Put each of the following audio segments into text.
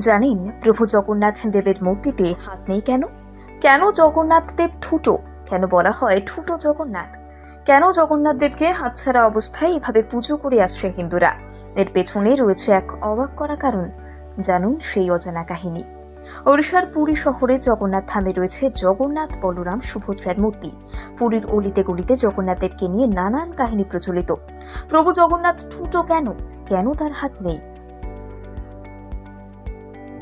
জানেন প্রভু জগন্নাথ দেবের মূর্তিতে হাত নেই কেন? কেন জগন্নাথ দেব ঠুটো? কেন বলা হয় ঠুটো জগন্নাথ? কেন জগন্নাথ দেবকে হাতছাড়া অবস্থায় এভাবে পুজো করে আসছে হিন্দুরা? এর পেছনে রয়েছে এক অবাক করা কারণ। জানুন সেই অজানা কাহিনী। ওড়িশার পুরী শহরে জগন্নাথ ধামে রয়েছে জগন্নাথ, বলরাম, সুভদ্রার মূর্তি। পুরীর অলিতে গলিতে জগন্নাথ দেবকে নিয়ে নানান কাহিনী প্রচলিত। প্রভু জগন্নাথ ঠুটো কেন? কেন তার হাত নেই?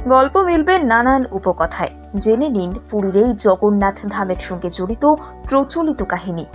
গল্প মিলবে নানান উপকথায়। জেনে নিন পুরীর এই জগন্নাথ ধামের সঙ্গে জড়িত প্রচলিত কাহিনী।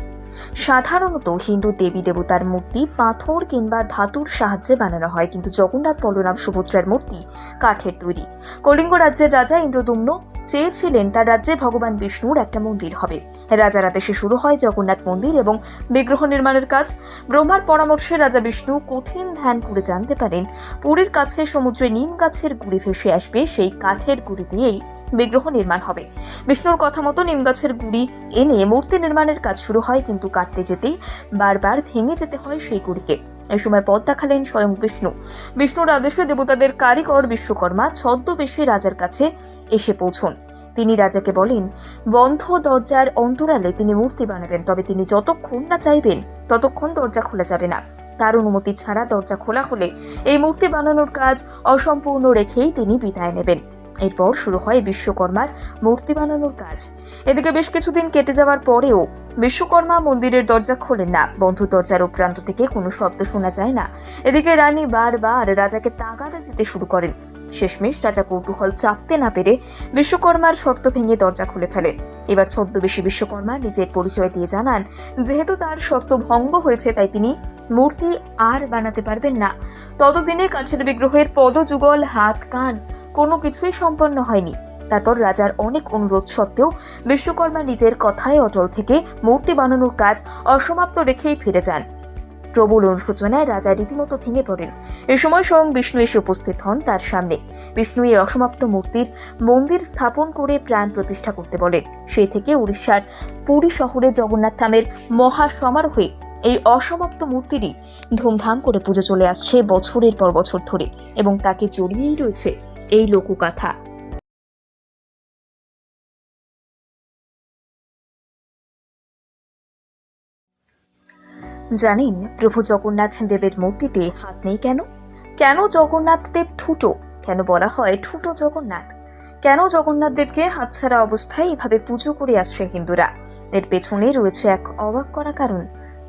সাধারণত হিন্দু দেবী দেবতার মূর্তি পাথর কিংবা ধাতুর সাহায্যে বানানো হয়, কিন্তু জগন্নাথ, বলরাম, সুভদ্রার মূর্তি কাঠের তৈরি। কলিঙ্গ রাজ্যের রাজা ইন্দ্রদুম্ন চেয়েছিলেন তার রাজ্যে ভগবান বিষ্ণুর একটা মন্দির হবে। রাজার আদেশে শুরু হয় জগন্নাথ মন্দির এবং বিগ্রহ নির্মাণের কাজ। ব্রহ্মার পরামর্শে রাজা বিষ্ণু কঠিন ধ্যান করে জানতে পারেন পুরীর কাছে সমুদ্রে নিম গাছের গুড়ি ভেসে আসবে, সেই কাঠের গুড়ি দিয়েই বিগ্রহ নির্মাণ হবে। বিষ্ণুর কথা মতো নিম গাছের গুড়ি এনে মূর্তি নির্মাণের কাজ শুরু হয়, কিন্তু কাটতে যেতেই বারবার ভেঙে যেতে হয় সেই গুড়িকে। এই সময় পথ দেখালেন স্বয়ং বিষ্ণু। বিষ্ণুর আদেশে দেবতাদের কারিগর বিশ্বকর্মা ছদ্মবেশে রাজার কাছে এসে পৌঁছন। তিনি রাজাকে বলেন বন্ধ দরজার অন্তরালে তিনি মূর্তি বানাবেন, তবে তিনি যতক্ষণ না চাইবেন ততক্ষণ দরজা খোলা যাবে না। তার অনুমতি ছাড়া দরজা খোলা হলে এই মূর্তি বানানোর কাজ অসম্পূর্ণ রেখেই তিনি বিদায় নেবেন। এরপর শুরু হয় বিশ্বকর্মার মূর্তি বানানোর কাজ। এদিকে বেশ কিছুদিন কেটে যাওয়ার পরেও বিশ্বকর্মা মন্দিরের দরজা খোলেন না। বন্ধ দরজার প্রান্ত থেকে কোনো শব্দ শোনা যায় না। এদিকে রানী বারবার রাজাকে তাগাদা দিতে শুরু করেন। শেষমেশ রাজা কৌতূহল চাপতে না পেরে বিশ্বকর্মার শর্ত ভেঙে দরজা খুলে ফেলেন। এবার ছদ্মবেশী বিশ্বকর্মা নিজের পরিচয় দিয়ে জানান যেহেতু তার শর্ত ভঙ্গ হয়েছে তাই তিনি মূর্তি আর বানাতে পারবেন না। ততদিনে কাঠের বিগ্রহের পদযুগল, হাত, কান কোনো কিছুই সম্পন্ন হয়নি। তারপর রাজার অনেক অনুরোধ সত্ত্বেও বিশ্বকর্মা নিজের কথায় অটল থেকে মূর্তি বানানোর কাজ অসমাপ্ত রেখেই ফিরে যান। প্রবল অনুশোচনায় রাজা রীতিমতো ভেঙে পড়েন। এ সময় স্বয়ং বিষ্ণু এসে উপস্থিত হন তার সামনে। বিষ্ণু এই অসমাপ্ত মূর্তির মন্দির স্থাপন করে প্রাণ প্রতিষ্ঠা করতে বলেন। সেই থেকে উড়িষ্যার পুরী শহরে জগন্নাথ ধামের মহা সমারোহে এই অসমাপ্ত মূর্তিরই ধুমধাম করে পুজো চলে আসছে বছরের পর বছর ধরে, এবং তাকে জড়িয়েই রয়েছে এই লোকগাথা। জানেন প্রভু জগন্নাথ দেবের মূর্তিতে হাত নেই কেন? কেন জগন্নাথ দেব ঠুটো? কেন বলা হয় ঠুটো জগন্নাথ? কেন জগন্নাথ দেবকে হাতছাড়া অবস্থায় এভাবে পুজো করে আসছে হিন্দুরা? এর পেছনে রয়েছে এক অবাক করা কারণ।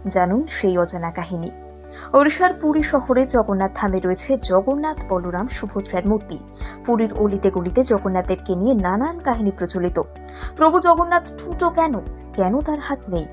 জানুন সেই অজানা কাহিনী। ওড়িশার পুরী শহরে জগন্নাথ ধামে রয়েছে জগন্নাথ, বলরাম, সুভদ্রার মূর্তি। পুরীর অলিতে গলিতে জগন্নাথ দেবকে নিয়ে নানান কাহিনী প্রচলিত। প্রভু জগন্নাথ ঠুটো কেন? কেন তার হাত নেই?